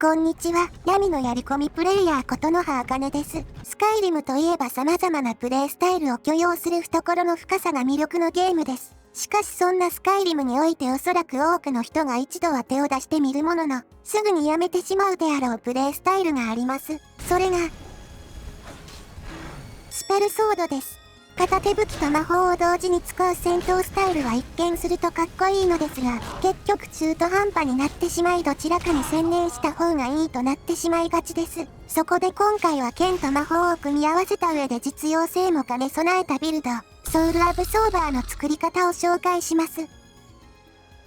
こんにちは、闇のやり込みプレイヤーことのはあかねです。スカイリムといえば様々なプレイスタイルを許容する懐の深さが魅力のゲームです。しかしそんなスカイリムにおいておそらく多くの人が一度は手を出してみるものの、すぐにやめてしまうであろうプレイスタイルがあります。それが、スペルソードです。片手武器と魔法を同時に使う戦闘スタイルは一見するとかっこいいのですが、結局中途半端になってしまいどちらかに専念した方がいいとなってしまいがちです。そこで今回は剣と魔法を組み合わせた上で実用性も兼ね備えたビルド、ソウルアブソーバーの作り方を紹介します。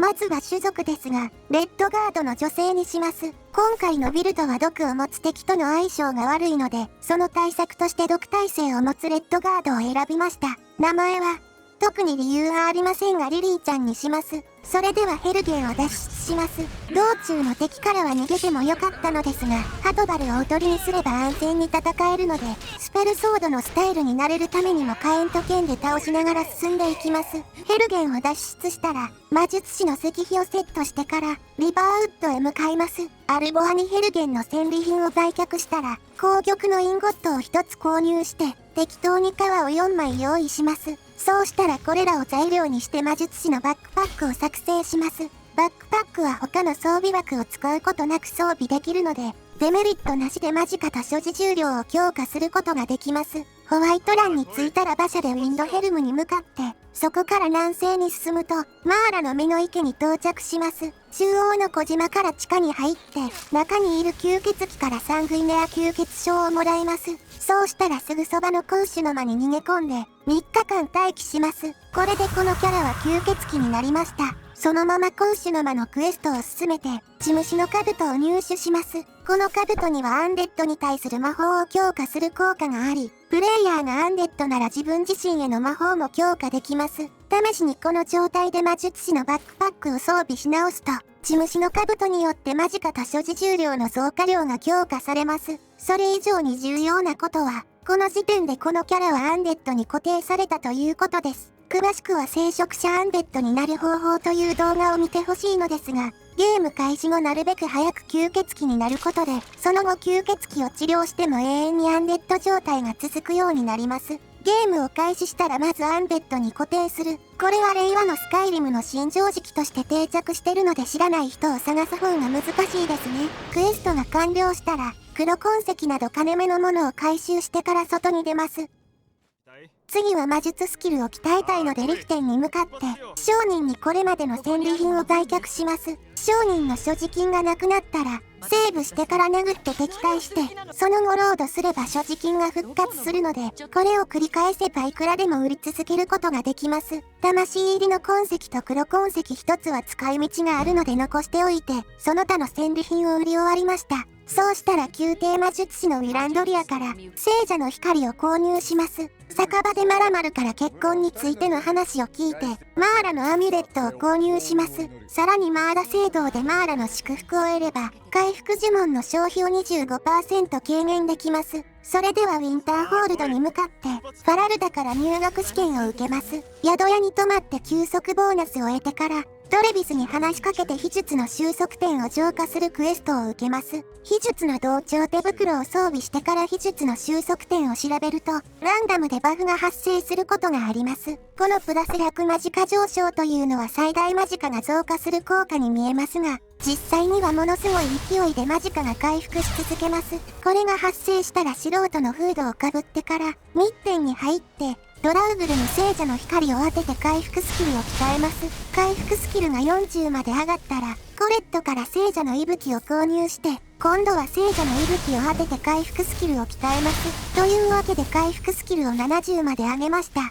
まずは種族ですが、レッドガードの女性にします。今回のビルドは毒を持つ敵との相性が悪いので、その対策として毒耐性を持つレッドガードを選びました。名前は、特に理由はありませんがリリーちゃんにします。それではヘルゲンを脱出します。道中の敵からは逃げてもよかったのですが、ハトバルをおとりにすれば安全に戦えるので、スペルソードのスタイルになれるためにも火炎と剣で倒しながら進んでいきます。ヘルゲンを脱出したら、魔術師の石碑をセットしてから、リバーウッドへ向かいます。アルボアにヘルゲンの戦利品を売却したら、紅玉のインゴットを1つ購入して、適当に皮を4枚用意します。そうしたらこれらを材料にして魔術師のバックパックを作成します。バックパックは他の装備枠を使うことなく装備できるので、デメリットなしで間近と所持重量を強化することができます。ホワイトランに着いたら馬車でウィンドヘルムに向かって、そこから南西に進むと、マーラの目の池に到着します。中央の小島から地下に入って、中にいる吸血鬼からサングイネア吸血症をもらいます。そうしたらすぐそばのコウシュの間に逃げ込んで、3日間待機します。これでこのキャラは吸血鬼になりました。そのままコウシュの間のクエストを進めて、血虫の兜を入手します。この兜にはアンデッドに対する魔法を強化する効果があり、プレイヤーがアンデッドなら自分自身への魔法も強化できます。試しにこの状態で魔術師のバックパックを装備し直すと、血虫の兜によって間近と所持重量の増加量が強化されます。それ以上に重要なことは、この時点でこのキャラはアンデッドに固定されたということです。詳しくは聖職者アンデッドになる方法という動画を見てほしいのですが、ゲーム開始後なるべく早く吸血鬼になることで、その後吸血鬼を治療しても永遠にアンデッド状態が続くようになります。ゲームを開始したらまずアンデッドに固定する。これは令和のスカイリムの新常識として定着してるので知らない人を探す方が難しいですね。クエストが完了したら、黒鉱石など金目のものを回収してから外に出ます。次は魔術スキルを鍛えたいのでリフテンに向かって商人にこれまでの戦利品を売却します。商人の所持金がなくなったらセーブしてから殴って敵対してその後ロードすれば所持金が復活するのでこれを繰り返せばいくらでも売り続けることができます。魂入りの鉱石と黒鉱石一つは使い道があるので残しておいてその他の戦利品を売り終わりました。そうしたら宮廷魔術師のウィランドリアから聖者の光を購入します。酒場でマラマルから結婚についての話を聞いてマーラのアミュレットを購入します。さらにマーラ聖堂でマーラの祝福を得れば回復呪文の消費を 25% 軽減できます。それではウィンターホールドに向かってファラルダから入学試験を受けます。宿屋に泊まって休息ボーナスを得てからドレビスに話しかけて秘術の収束点を浄化するクエストを受けます。秘術の同調手袋を装備してから秘術の収束点を調べると、ランダムでバフが発生することがあります。このプラス100マジカ上昇というのは最大マジカが増加する効果に見えますが、実際にはものすごい勢いでマジカが回復し続けます。これが発生したら素人のフードをかぶってから、密店に入って、ドラウグルに聖者の光を当てて回復スキルを鍛えます。回復スキルが40まで上がったら、コレットから聖者の息吹を購入して、今度は聖者の息吹を当てて回復スキルを鍛えます。というわけで回復スキルを70まで上げました。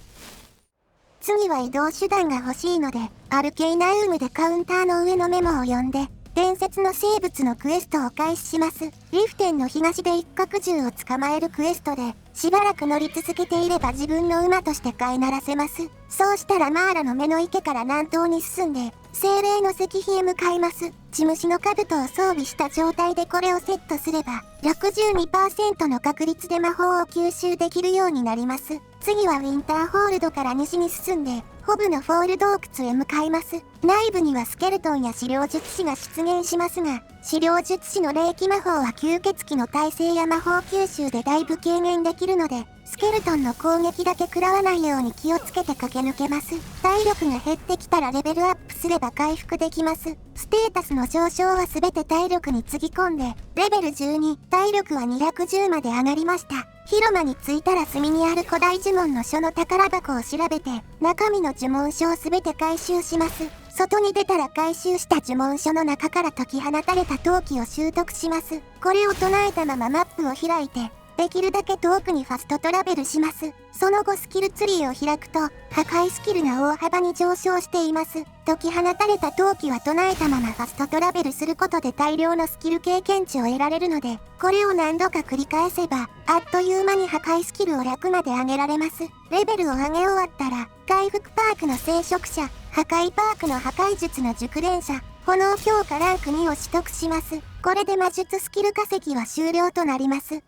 次は移動手段が欲しいので、アルケイナウムでカウンターの上のメモを読んで、伝説の生物のクエストを開始します。リフテンの東で一角獣を捕まえるクエストで、しばらく乗り続けていれば自分の馬として飼いならせます。そうしたらマーラの目の池から南東に進んで、精霊の石碑へ向かいます。血虫の兜を装備した状態でこれをセットすれば、62% の確率で魔法を吸収できるようになります。次はウィンターホールドから西に進んで、ホブのフォール洞窟へ向かいます。内部にはスケルトンや資料術師が出現しますが、資料術師の霊気魔法は吸血鬼の耐性や魔法吸収でだいぶ軽減できるので、スケルトンの攻撃だけ食らわないように気をつけて駆け抜けます。体力が減ってきたらレベルアップすれば回復できます。ステータスの上昇はすべて体力につぎ込んで、レベル12、体力は210まで上がりました。広間に着いたら隅にある古代呪文の書の宝箱を調べて、中身の呪文書をすべて回収します。外に出たら回収した呪文書の中から解き放たれた陶器を習得します。これを唱えたままマップを開いて、できるだけ遠くにファストトラベルします。その後スキルツリーを開くと、破壊スキルが大幅に上昇しています。解き放たれた陶器は唱えたままファストトラベルすることで大量のスキル経験値を得られるので、これを何度か繰り返せば、あっという間に破壊スキルを100まで上げられます。レベルを上げ終わったら、回復パークの聖職者、破壊パークの破壊術の熟練者、炎強化ランク2を取得します。これで魔術スキル稼ぎは終了となります。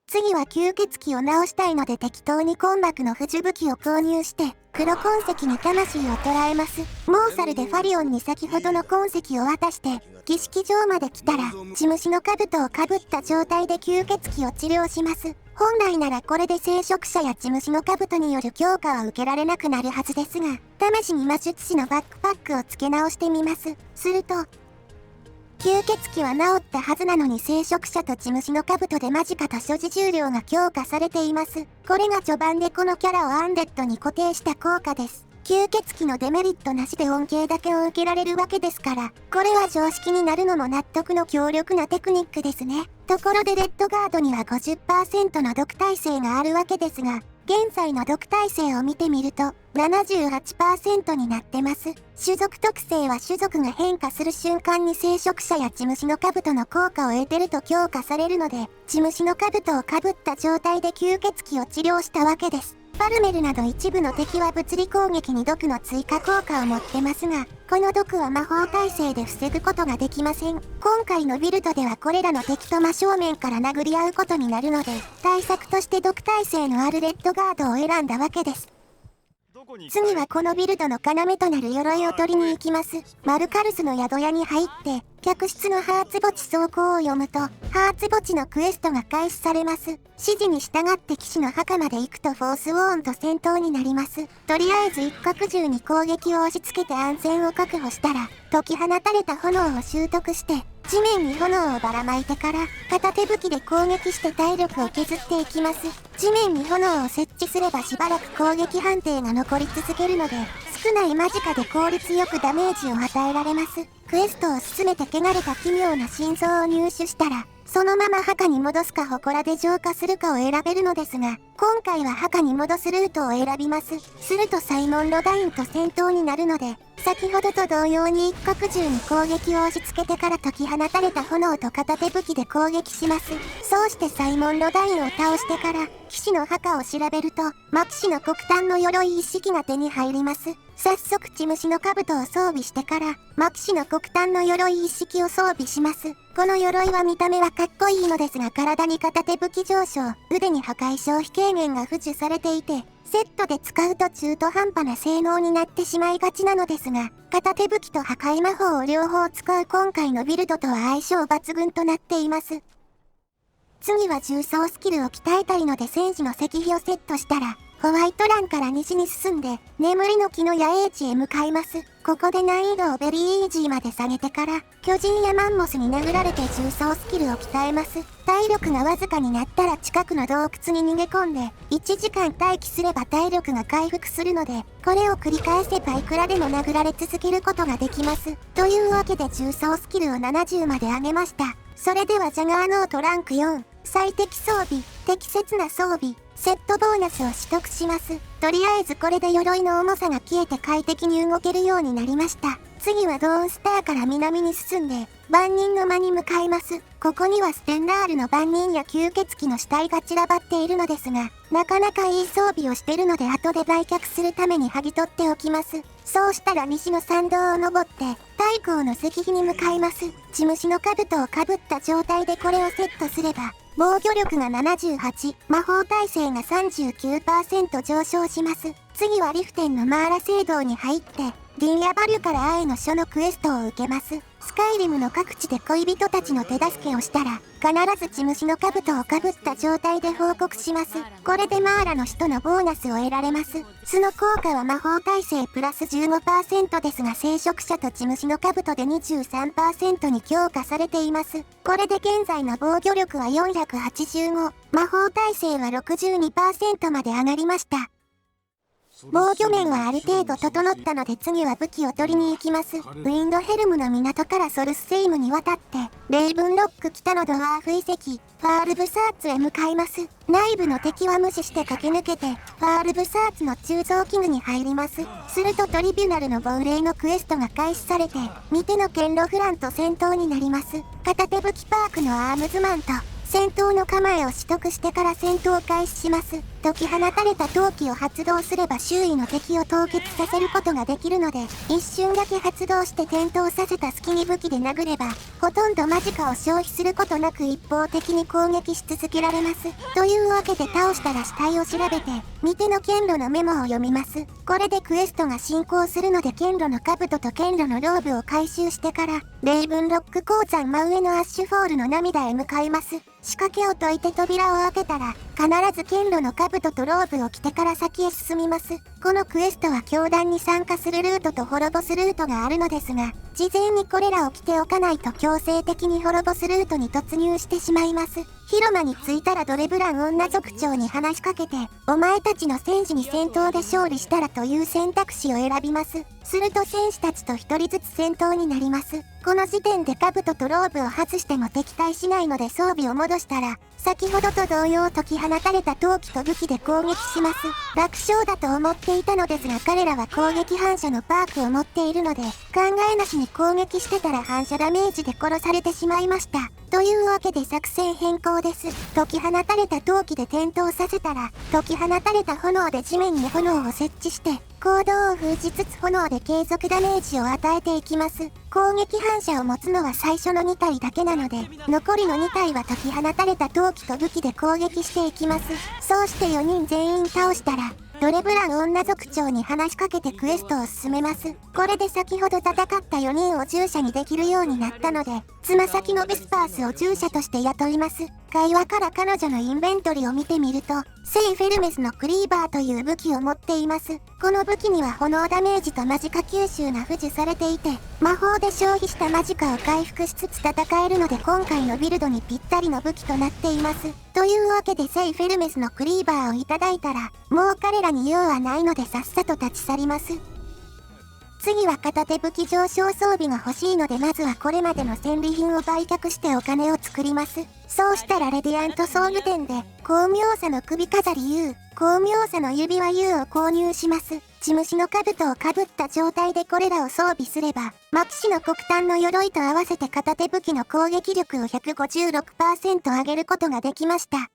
次は吸血鬼を治したいので適当に根膜の不樹武器を購入して、黒鉱石に魂を捉えます。モーサルでファリオンに先ほどの鉱石を渡して、儀式場まで来たら、血虫の兜をかぶった状態で吸血鬼を治療します。本来ならこれで聖職者や血虫の兜による強化は受けられなくなるはずですが、試しに魔術師のバックパックを付け直してみます。すると、吸血鬼は治ったはずなのに聖職者と血虫の兜で間近と所持重量が強化されています。これが序盤でこのキャラをアンデッドに固定した効果です。吸血鬼のデメリットなしで恩恵だけを受けられるわけですから、これは常識になるのも納得の強力なテクニックですね。ところでレッドガードには 50% の毒耐性があるわけですが、現在の毒耐性を見てみると 78% になってます。種族特性は種族が変化する瞬間に聖職者や血虫の兜の効果を得てると強化されるので、血虫の兜をかぶった状態で吸血鬼を治療したわけです。パルメルなど一部の敵は物理攻撃に毒の追加効果を持ってますが、この毒は魔法耐性で防ぐことができません。今回のビルドではこれらの敵と真正面から殴り合うことになるので、対策として毒耐性のあるレッドガードを選んだわけです。次はこのビルドの要となる鎧を取りに行きます。マルカルスの宿屋に入って、客室のハーツ墓地走行を読むと、ハーツ墓地のクエストが開始されます。指示に従って騎士の墓まで行くとフォースウォーンと戦闘になります。とりあえず一角獣に攻撃を押し付けて安全を確保したら、解き放たれた炎を習得して、地面に炎をばらまいてから、片手武器で攻撃して体力を削っていきます。地面に炎を設置すればしばらく攻撃判定が残り続けるので、少ない間近で効率よくダメージを与えられます。クエストを進めて汚れた奇妙な心臓を入手したら、そのまま墓に戻すか祠で浄化するかを選べるのですが、今回は墓に戻すルートを選びます。するとサイモン・ロダインと戦闘になるので、先ほどと同様に一角獣に攻撃を押し付けてから解き放たれた炎と片手武器で攻撃します。そうしてサイモン・ロダインを倒してから、騎士の墓を調べると、魔騎士の黒炭の鎧一式が手に入ります。早速血虫の兜を装備してから、魔騎士の黒炭の鎧一式を装備します。この鎧は見た目はかっこいいのですが体に片手武器上昇、腕に破壊消費軽減が付与されていて、セットで使うと中途半端な性能になってしまいがちなのですが、片手武器と破壊魔法を両方使う今回のビルドとは相性抜群となっています。次は重装スキルを鍛えたいので戦士の石碑をセットしたら、ホワイトランから西に進んで、眠りの木の野営地へ向かいます。ここで難易度をベリーイージーまで下げてから、巨人やマンモスに殴られて重装スキルを鍛えます。体力がわずかになったら近くの洞窟に逃げ込んで、1時間待機すれば体力が回復するので、これを繰り返せばいくらでも殴られ続けることができます。というわけで重装スキルを70まで上げました。それではジャガーノートランク4、最適装備、適切な装備、セットボーナスを取得します。とりあえずこれで鎧の重さが消えて快適に動けるようになりました。次はドーンスターから南に進んで、万人の間に向かいます。ここにはステンダールの万人や吸血鬼の死体が散らばっているのですが、なかなかいい装備をしてるので後で売却するために剥ぎ取っておきます。そうしたら西の参道を登って、太閤の石碑に向かいます。血虫の兜をかぶった状態でこれをセットすれば、防御力が78、魔法耐性が 39% 上昇します。次はリフテンのマーラ聖堂に入って、リンヤバリュからアエの書のクエストを受けます。スカイリムの各地で恋人たちの手助けをしたら、必ず血虫の兜をかぶった状態で報告します。これでマーラの使徒のボーナスを得られます。巣の効果は魔法耐性プラス 15% ですが、聖職者と血虫の兜で 23% に強化されています。これで現在の防御力は485、魔法耐性は 62% まで上がりました。防御面はある程度整ったので次は武器を取りに行きます。ウィンドヘルムの港からソルスセイムに渡って、レイブンロック北のドワーフ遺跡、ファールブサーツへ向かいます。内部の敵は無視して駆け抜けて、ファールブサーツの鋳造器具に入ります。するとトリビュナルの亡霊のクエストが開始されて、見ての剣ロフランと戦闘になります。片手武器パークのアームズマンと、戦闘の構えを取得してから戦闘を開始します。解き放たれた闘気を発動すれば周囲の敵を凍結させることができるので、一瞬だけ発動して点灯させた隙に武器で殴れば、ほとんどマジカを消費することなく一方的に攻撃し続けられます。というわけで倒したら死体を調べて、見ての剣路のメモを読みます。これでクエストが進行するので剣路の兜と剣路のローブを回収してから、レイブンロック鉱山真上のアッシュフォールの涙へ向かいます。仕掛けを解いて扉を開けたら、必ず剣路の兜とローブを着てから先へ進みます。このクエストは教団に参加するルートと滅ぼすルートがあるのですが、事前にこれらを着ておかないと強制的に滅ぼすルートに突入してしまいます。広間に着いたらドレブラン女族長に話しかけて、お前たちの戦士に戦闘で勝利したらという選択肢を選びます。すると戦士たちと一人ずつ戦闘になります。この時点で兜とローブを外しても敵対しないので装備を戻したら、先ほどと同様解き放たれた闘気と武器で攻撃します。楽勝だと思っていたのですが彼らは攻撃反射のパークを持っているので、考えなしに攻撃してたら反射ダメージで殺されてしまいました。というわけで作戦変更です。解き放たれた闘気で点灯させたら、解き放たれた炎で地面に炎を設置して、行動を封じつつ炎で継続ダメージを与えていきます。攻撃反射を持つのは最初の2体だけなので、残りの2体は解き放たれた闘気と武器で攻撃していきます。そうして4人全員倒したら、ドレブラン女族長に話しかけてクエストを進めます。これで先ほど戦った4人を従者にできるようになったので、つま先のビスパースを従者として雇います。会話から彼女のインベントリを見てみると、聖フェルメスのクリーバーという武器を持っています。この武器には炎ダメージとマジカ吸収が付授されていて、魔法で消費したマジカを回復しつつ戦えるので今回のビルドにぴったりの武器となっています。というわけで聖フェルメスのクリーバーをいただいたら、もう彼らに用はないのでさっさと立ち去ります。次は片手武器上昇装備が欲しいのでまずはこれまでの戦利品を売却してお金を作ります。そうしたらレディアント装具店で光明さの首飾り U、光明さの指輪 U を購入します。血虫の兜をかぶった状態でこれらを装備すれば、マキシの黒炭の鎧と合わせて片手武器の攻撃力を 156% 上げることができました。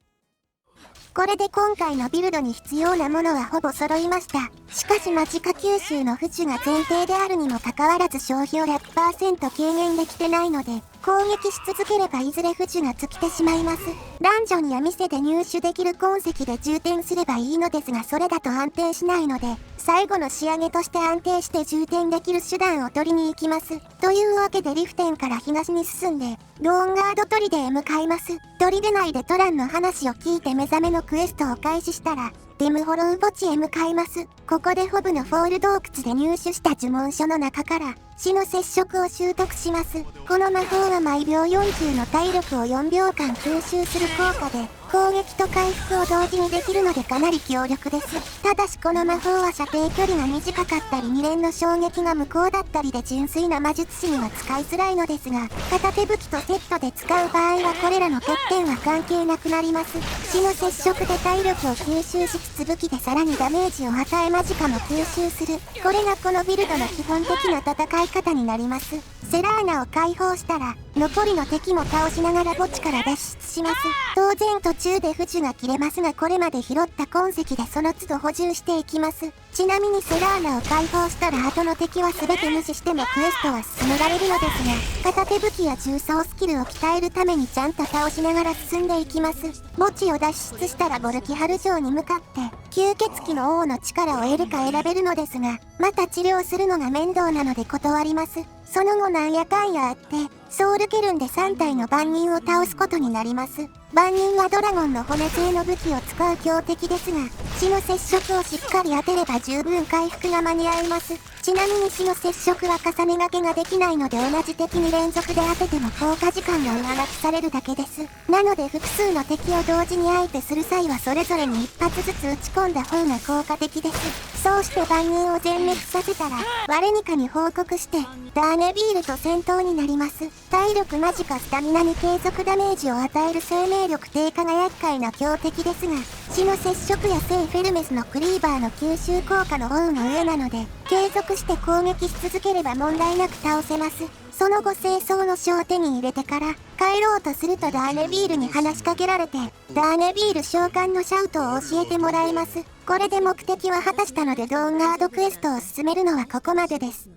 これで今回のビルドに必要なものはほぼ揃いました。しかしマジカ吸収の付授が前提であるにもかかわらず消費を 100% 軽減できてないので、攻撃し続ければいずれ付授が尽きてしまいます。ダンジョンや店で入手できる鉱石で充填すればいいのですがそれだと安定しないので、最後の仕上げとして安定して充填できる手段を取りに行きます。というわけでリフテンから東に進んで、ローンガード砦へ向かいます。砦内でトランの話を聞いて目覚めのクエストを開始したら、デムホロウ墓地へ向かいます。ここでホブのフォール洞窟で入手した呪文書の中から、死の接触を習得します。この魔法は毎秒40の体力を4秒間吸収する効果で、攻撃と回復を同時にできるのでかなり強力です。ただしこの魔法は射程距離が短かったり2連の衝撃が無効だったりで純粋な魔術師には使いづらいのですが、片手武器とセットで使う場合はこれらの欠点は関係なくなります。死の接触で体力を吸収しつつ武器でさらにダメージを与えマジカも吸収する。これがこのビルドの基本的な戦い方になります。セラーナを解放したら、残りの敵も倒しながら墓地から脱出します。当然途中で付授が切れますがこれまで拾った痕跡でその都度補充していきます。ちなみにソラーナを解放したら後の敵は全て無視してもクエストは進められるのですが、片手武器や重装スキルを鍛えるためにちゃんと倒しながら進んでいきます。墓地を脱出したらボルキハル城に向かって吸血鬼の王の力を得るか選べるのですが、また治療するのが面倒なので断ります。その後なんやかんやあって、ソウルケルンで3体の番人を倒すことになります。番人はドラゴンの骨製の武器を使う強敵ですが、死の接触をしっかり当てれば十分回復が間に合います。ちなみに死の接触は重ね掛けができないので同じ敵に連続で当てても効果時間が上書きされるだけです。なので複数の敵を同時に相手する際はそれぞれに1発ずつ撃ち込んだ方が効果的です。そうして番人を全滅させたら、我にかに報告して、ダーネビールと戦闘になります。体力マジかスタミナに継続ダメージを与える生命力低下が厄介な強敵ですが、死の接触や聖フェルメスのクリーバーの吸収効果の方が上なので、継続して攻撃し続ければ問題なく倒せます。その後清掃の書を手に入れてから帰ろうとするとダーネビールに話しかけられて、ダーネビール召喚のシャウトを教えてもらいます。これで目的は果たしたのでドーンガードクエストを進めるのはここまでです。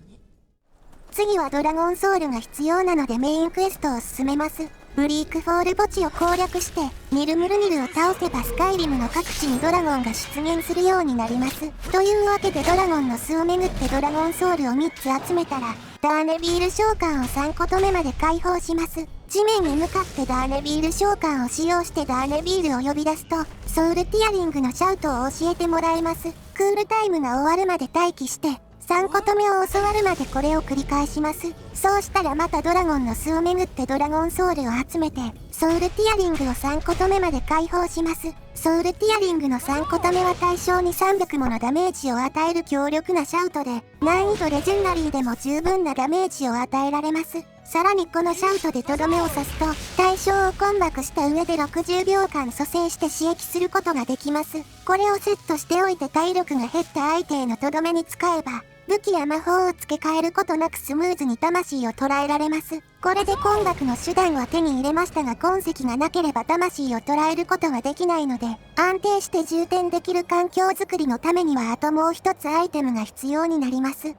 次はドラゴンソウルが必要なのでメインクエストを進めます。ブリークフォール墓地を攻略して、ニルムルニルを倒せばスカイリムの各地にドラゴンが出現するようになります。というわけでドラゴンの巣を巡ってドラゴンソウルを3つ集めたら、ダーネビール召喚を3個止めまで解放します。地面に向かってダーネビール召喚を使用してダーネビールを呼び出すと、ソウルティアリングのシャウトを教えてもらえます。クールタイムが終わるまで待機して、3個止めを教わるまでこれを繰り返します。そうしたらまたドラゴンの巣を巡ってドラゴンソウルを集めて、ソウルティアリングを3個止めまで解放します。ソウルティアリングの3個止めは対象に300ものダメージを与える強力なシャウトで、難易度レジェンダリーでも十分なダメージを与えられます。さらにこのシャウトでとどめを刺すと、対象をコンバクした上で60秒間蘇生して刺激することができます。これをセットしておいて体力が減った相手へのとどめに使えば、武器や魔法を付け替えることなくスムーズに魂を捉えられます。これでコンバクの手段は手に入れましたが痕跡がなければ魂を捉えることはできないので、安定して充填できる環境づくりのためにはあともう一つアイテムが必要になります。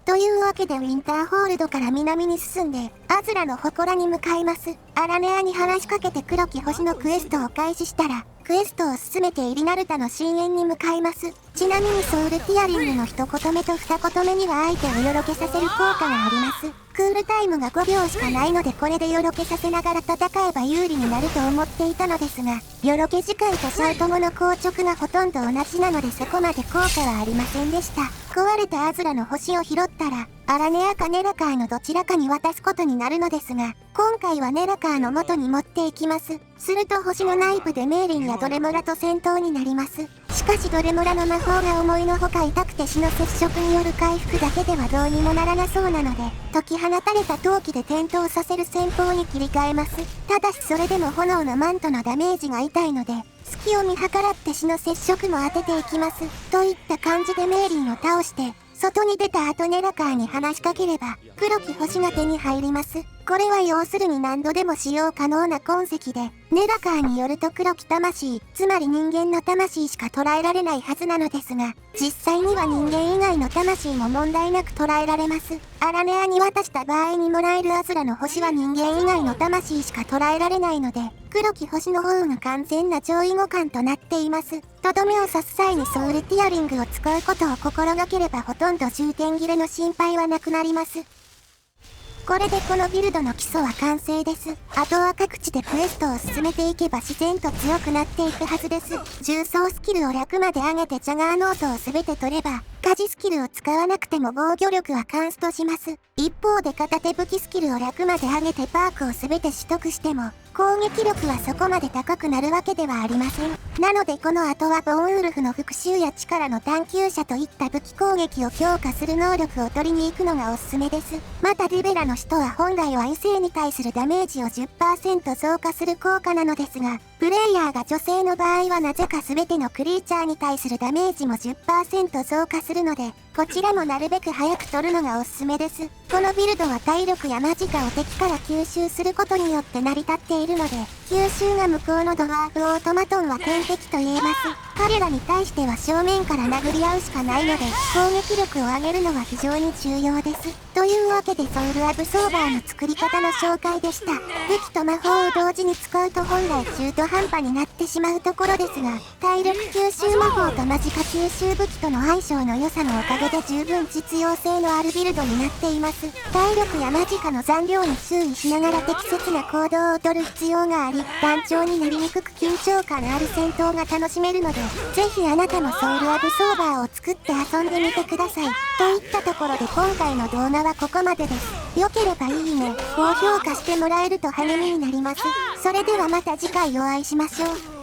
というわけでウィンターホールドから南に進んで、アズラの祠に向かいます。アラネアに話しかけて黒き星のクエストを開始したら、クエストを進めてイリナルタの深淵に向かいます。ちなみにソウルティアリングの一言目と二言目には相手をよろけさせる効果があります。クールタイムが5秒しかないのでこれでよろけさせながら戦えば有利になると思っていたのですが、よろけ時間とシャウト後の硬直がほとんど同じなのでそこまで効果はありませんでした。壊れたアズラの星を拾ったら、アラネアかネラカーのどちらかに渡すことになるのですが、今回はネラカーの元に持っていきます。すると星の内部でメーリンやドレモラと戦闘になります。しかしドレモラの魔法が思いのほか痛くて死の接触による回復だけではどうにもならなそうなので、解き放たれた陶器で点灯させる戦法に切り替えます。ただしそれでも炎のマントのダメージが痛いので、隙を見計らって死の接触も当てていきます。といった感じでメーリンを倒して、外に出た後ネラカーに話しかければ、黒き星が手に入ります。これは要するに何度でも使用可能な痕跡で、ネラカーによると黒き魂、つまり人間の魂しか捉えられないはずなのですが、実際には人間以外の魂も問題なく捉えられます。アラネアに渡した場合にもらえるアズラの星は人間以外の魂しか捉えられないので、黒き星の方が完全な上位互換となっています。とどめを刺す際にソウルティアリングを使うことを心がければほとんど充填切れの心配はなくなります。これでこのビルドの基礎は完成です。あとは各地でクエストを進めていけば自然と強くなっていくはずです。重装スキルを100まで上げてジャガーノートを全て取れば、家事スキルを使わなくても防御力はカンストします。一方で片手武器スキルを100まで上げてパークを全て取得しても、攻撃力はそこまで高くなるわけではありません。なのでこの後はボーンウルフの復讐や力の探求者といった武器攻撃を強化する能力を取りに行くのがおすすめです。またリベラの使徒は本来は異性に対するダメージを 10% 増加する効果なのですが、プレイヤーが女性の場合はなぜか全てのクリーチャーに対するダメージも 10% 増加するので、こちらもなるべく早く取るのがおすすめです。このビルドは体力やマジカを敵から吸収することによって成り立っているので、吸収が無効のドワーフオートマトンは天敵と言えます。彼らに対しては正面から殴り合うしかないので、攻撃力を上げるのは非常に重要です。というわけでソウルアブソーバーの作り方の紹介でした。武器と魔法を同時に使うと本来中途半端になってしまうところですが、体力吸収魔法とマジカ吸収武器との相性の良さのおかげで十分実用性のあるビルドになっています。体力やマジカの残量に注意しながら適切な行動をとる必要があり、団長になりにくく緊張感ある戦闘が楽しめるので、ぜひあなたもソウルアブソーバーを作って遊んでみてください。といったところで今回の動画はここまでです。良ければいいね、高評価してもらえると励みになります。それではまた次回お会いしましょう。